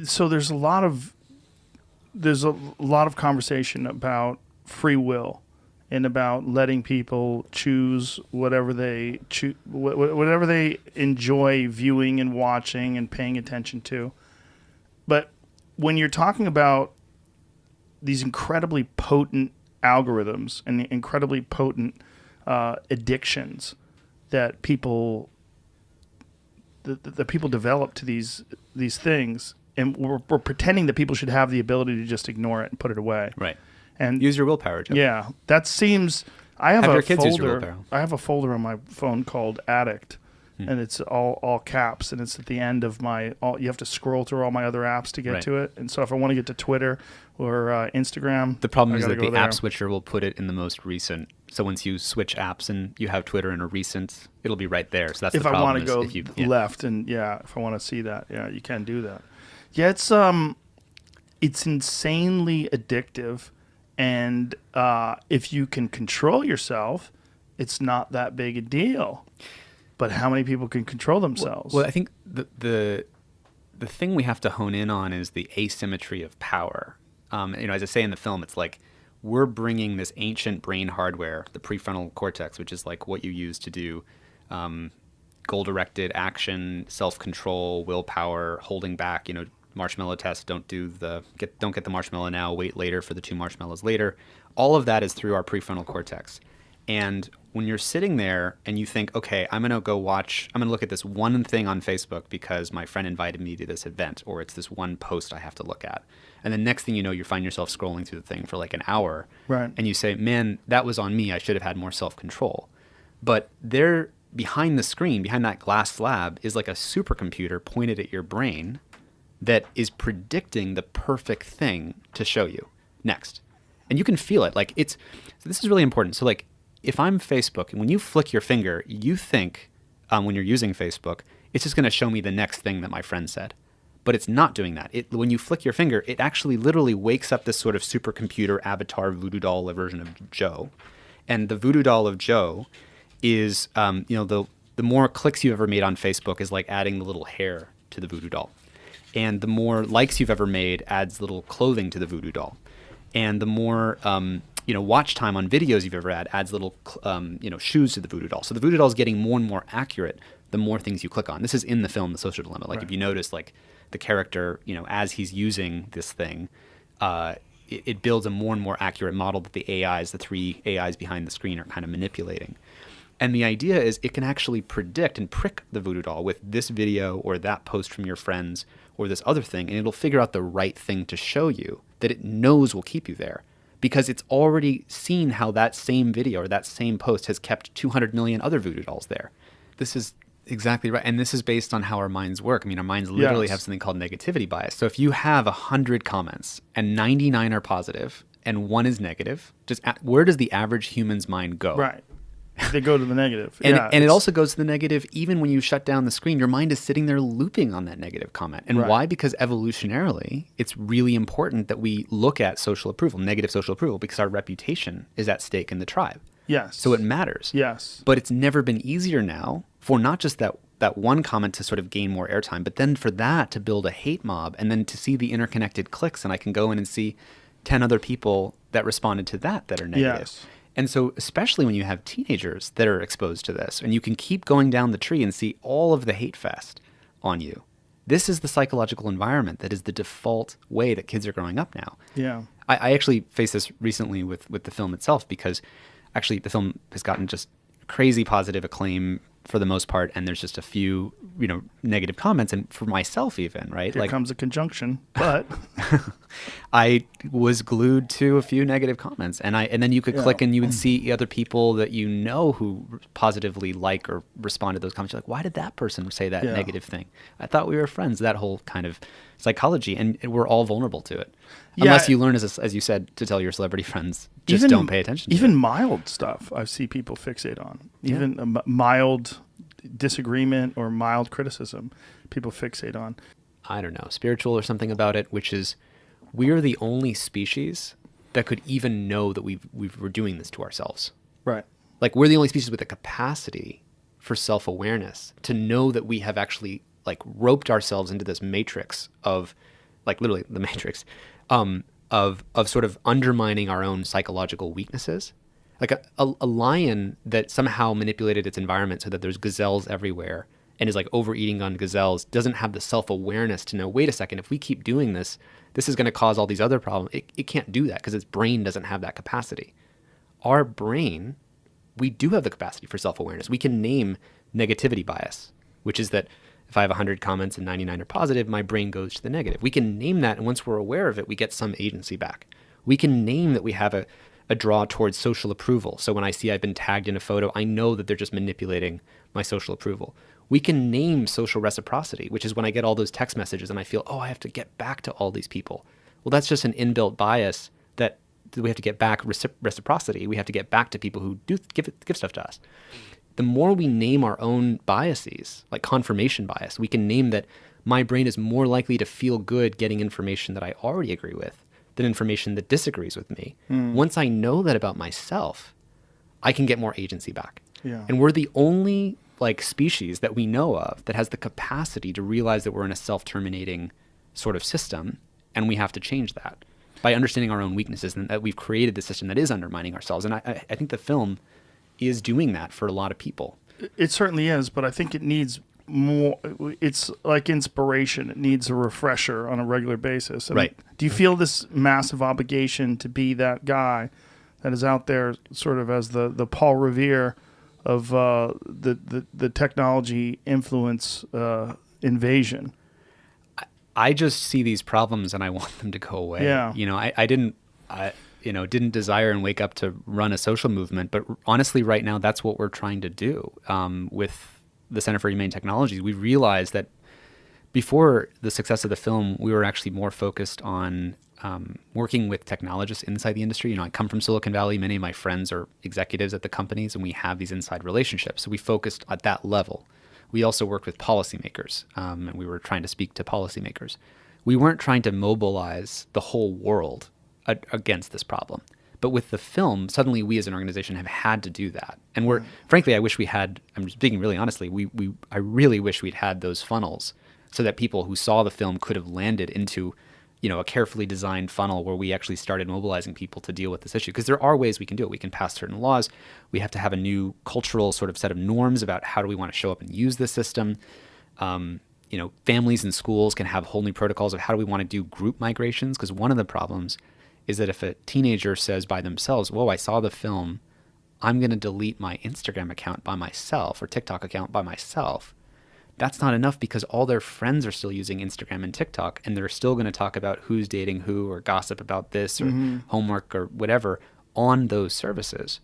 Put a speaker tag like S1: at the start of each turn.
S1: so there's a lot of conversation about free will and about letting people choose whatever they whatever they enjoy viewing and watching and paying attention to. But when you're talking about these incredibly potent algorithms and incredibly potent addictions that people develop to these things, and we're pretending that people should have the ability to just ignore it and put it away.
S2: Right.
S1: And
S2: use your willpower, Joe.
S1: Yeah, that seems. I have
S2: your
S1: a
S2: kids use your
S1: folder.
S2: willpower.
S1: I have a folder on my phone called Addict, and it's all caps, and it's at the end of my. You have to scroll through all my other apps to get to it, and so if I want to get to Twitter or Instagram,
S2: the problem is that the
S1: there.
S2: app switcher will put it in the most recent. So once you switch apps and you have Twitter in a recent, it'll be right there. So that's
S1: if
S2: the
S1: I
S2: problem.
S1: want to go left, and if I want to see that, you can do that. Yeah, it's insanely addictive. And if you can control yourself, it's not that big a deal. But how many people can control themselves?
S2: Well, I think the thing we have to hone in on is the asymmetry of power. As I say in the film, it's like we're bringing this ancient brain hardware, the prefrontal cortex, which is like what you use to do goal-directed action, self-control, willpower, holding back, marshmallow test, don't get the marshmallow now, wait later for the 2 marshmallows later. All of that is through our prefrontal cortex. And when you're sitting there and you think, okay, I'm going to look at this one thing on Facebook because my friend invited me to this event, or it's this one post I have to look at. And the next thing you know, you find yourself scrolling through the thing for like an hour.
S1: Right.
S2: And you say, man, that was on me. I should have had more self-control. But there, behind the screen, behind that glass slab, is like a supercomputer pointed at your brain that is predicting the perfect thing to show you next. And you can feel it. Like so this is really important. So like if I'm Facebook, and when you flick your finger, you think when you're using Facebook, it's just going to show me the next thing that my friend said. But it's not doing that. When you flick your finger, it actually literally wakes up this sort of supercomputer avatar voodoo doll version of Joe. And the voodoo doll of Joe is, the more clicks you've ever made on Facebook is like adding the little hair to the voodoo doll. And the more likes you've ever made adds little clothing to the voodoo doll. And the more, watch time on videos you've ever had adds little, shoes to the voodoo doll. So the voodoo doll is getting more and more accurate the more things you click on. This is in the film, The Social Dilemma. Like if you notice, like the character, as he's using this thing, it builds a more and more accurate model that the 3 AIs behind the screen are kind of manipulating. And the idea is it can actually predict and prick the voodoo doll with this video or that post from your friends or this other thing, and it'll figure out the right thing to show you that it knows will keep you there because it's already seen how that same video or that same post has kept 200 million other voodoo dolls there. This is exactly right. And this is based on how our minds work. I mean, our minds literally have something called negativity bias. So if you have 100 comments and 99 are positive and 1 is negative, where does the average human's mind go?
S1: Right. They go to the negative.
S2: And it also goes to the negative even when you shut down the screen. Your mind is sitting there looping on that negative comment. And why? Because evolutionarily, it's really important that we look at social approval, negative social approval, because our reputation is at stake in the tribe.
S1: Yes.
S2: So it matters.
S1: Yes.
S2: But it's never been easier now for not just that one comment to sort of gain more airtime, but then for that to build a hate mob and then to see the interconnected clicks, and I can go in and see 10 other people that responded to that are negative.
S1: Yes.
S2: And so especially when you have teenagers that are exposed to this and you can keep going down the tree and see all of the hate fest on you. This is the psychological environment that is the default way that kids are growing up now.
S1: Yeah.
S2: I actually faced this recently with the film itself because actually the film has gotten just crazy positive acclaim for the most part, and there's just a few, negative comments, and for myself even, right?
S1: Here comes a conjunction, but
S2: I was glued to a few negative comments, and then you could click and you would see other people that who positively like or respond to those comments. You're like, why did that person say that negative thing? I thought we were friends. That whole kind of psychology, and we're all vulnerable to it. Unless you learn, as you said, to tell your celebrity friends, don't pay attention to
S1: even
S2: it.
S1: mild stuff I see people fixate on. Even a mild disagreement or mild criticism, people fixate on.
S2: I don't know, spiritual or something about it, which is we're the only species that could even know that we're doing this to ourselves.
S1: Right.
S2: Like we're the only species with the capacity for self-awareness to know that we have actually like roped ourselves into this matrix of like literally the Matrix, of sort of undermining our own psychological weaknesses. Like a lion that somehow manipulated its environment so that there's gazelles everywhere and is like overeating on gazelles doesn't have the self-awareness to know, wait a second, if we keep doing this, this is going to cause all these other problems. It can't do that because its brain doesn't have that capacity. Our brain, we do have the capacity for self-awareness. We can name negativity bias, which is that if I have 100 comments and 99 are positive, my brain goes to the negative. We can name that, and once we're aware of it, we get some agency back. We can name that we have a draw towards social approval. So when I see I've been tagged in a photo, I know that they're just manipulating my social approval. We can name social reciprocity, which is when I get all those text messages and I feel, oh, I have to get back to all these people. Well, that's just an inbuilt bias that we have to get back reciprocity. We have to get back to people who do give stuff to us. The more we name our own biases, like confirmation bias, we can name that my brain is more likely to feel good getting information that I already agree with than information that disagrees with me. Once I know that about myself, I can get more agency back.
S1: Yeah.
S2: And we're the only like species that we know of that has the capacity to realize that we're in a self-terminating sort of system, and we have to change that by understanding our own weaknesses and that we've created the system that is undermining ourselves. And I think the film is doing that for a lot of people.
S1: It certainly is, but I think it needs more. It's like inspiration. It needs a refresher on a regular basis.
S2: Right.
S1: Do you feel this massive obligation to be that guy that is out there sort of as the Paul Revere of the technology influence invasion?
S2: I just see these problems and I want them to go away.
S1: Yeah.
S2: You know, I didn't desire and wake up to run a social movement, but honestly, right now, that's what we're trying to do with the Center for Humane Technologies. We realized that before the success of the film, we were actually more focused on working with technologists inside the industry. You know, I come from Silicon Valley. Many of my friends are executives at the companies, and we have these inside relationships. So we focused at that level. We also worked with policymakers, and we were trying to speak to policymakers. We weren't trying to mobilize the whole world against this problem. But with the film, suddenly we as an organization have had to do that. And we're, frankly, I wish we had, I'm speaking really honestly, I really wish we'd had those funnels so that people who saw the film could have landed into, you know, a carefully designed funnel where we actually started mobilizing people to deal with this issue. Because there are ways we can do it. We can pass certain laws. We have to have a new cultural sort of set of norms about how do we want to show up and use the system. You know, families and schools can have whole new protocols of how do we want to do group migrations. Because one of the problems is that if a teenager says by themselves, whoa, I saw the film, I'm going to delete my Instagram account by myself or TikTok account by myself. That's not enough because all their friends are still using Instagram and TikTok, and they're still going to talk about who's dating who or gossip about this or homework or whatever on those services.